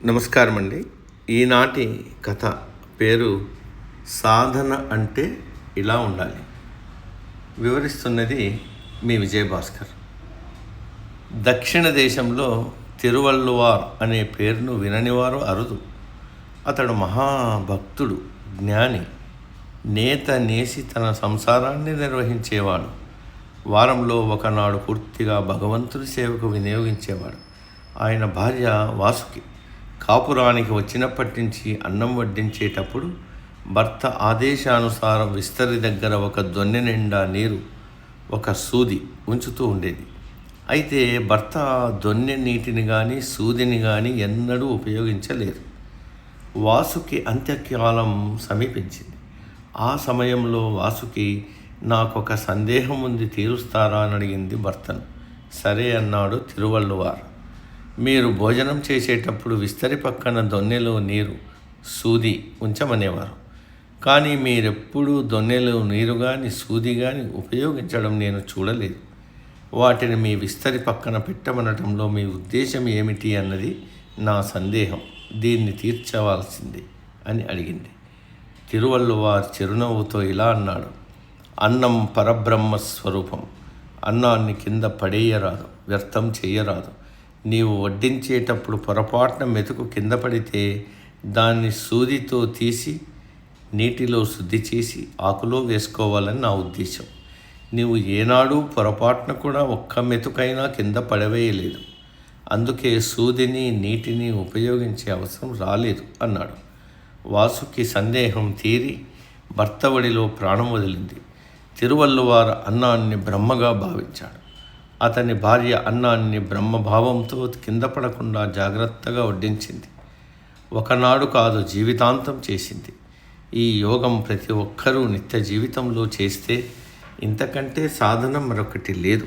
నమస్కారం అండి. ఈనాటి కథ పేరు సాధన అంటే ఇలా ఉండాలి. వివరిస్తున్నది మీ విజయభాస్కర్. దక్షిణ దేశంలో తిరువళ్ళువార్ అనే పేరును విననివారు అరుదు. అతడు మహాభక్తుడు, జ్ఞాని, నేత నేసి తన సంసారాన్ని నిర్వహించేవాడు. వారంలో ఒకనాడు పూర్తిగా భగవంతుడి సేవకు వినియోగించేవాడు. ఆయన భార్య వాసుకి కాపురానికి వచ్చినప్పటి నుంచి అన్నం వడ్డించేటప్పుడు భర్త ఆదేశానుసారం విస్తరి దగ్గర ఒక దొన్నె నిండా నీరు, ఒక సూది ఉంచుతూ ఉండేది. అయితే భర్త దొన్నె నీటిని కానీ సూదిని కానీ ఎన్నడూ ఉపయోగించలేదు. వాసుకి అంత్యకాలం సమీపించింది. ఆ సమయంలో వాసుకి నాకొక సందేహం ఉంది, తీరుస్తారా అని అడిగింది భర్తను. సరే అన్నాడు తిరువళ్ళువార్. మీరు భోజనం చేసేటప్పుడు విస్తరి పక్కన దొన్నెలో నీరు, సూది ఉంచమనేవారు. కానీ మీరెప్పుడూ దొన్నెలో నీరు కానీ సూది కానీ ఉపయోగించడం నేను చూడలేదు. వాటిని మీ విస్తరి పక్కన పెట్టమనటంలో మీ ఉద్దేశం ఏమిటి అన్నది నా సందేహం. దీన్ని తీర్చవలసింది అని అడిగింది. తిరువళ్ళువార్ చిరునవ్వుతో ఇలా అన్నాడు. అన్నం పరబ్రహ్మ స్వరూపం. అన్నాన్ని కింద పడేయరాదు, వ్యర్థం చేయరాదు. నీవు వడ్డించేటప్పుడు పొరపాటున మెతుకు కింద పడితే దాన్ని సూదితో తీసి నీటిలో శుద్ధి చేసి ఆకులో వేసుకోవాలని నా ఉద్దేశం. నీవు ఏనాడు పొరపాటున కూడా ఒక్క మెతుకైనా కింద పడవేయలేదు. అందుకే సూదిని నీటిని ఉపయోగించే అవసరం రాలేదు అన్నాడు. వాసుకి సందేహం తీరి భర్త ఒడిలో ప్రాణం వదిలింది. తిరువళ్ళువార్ అన్నాన్ని బ్రహ్మగా భావించాడు. అతని భార్య అన్నాన్ని బ్రహ్మభావంతో కింద పడకుండా జాగ్రత్తగా వడ్డించింది. ఒకనాడు కాదు, జీవితాంతం చేసింది. ఈ యోగం ప్రతి ఒక్కరూ నిత్య జీవితంలో చేస్తే ఇంతకంటే సాధన మరొకటి లేదు.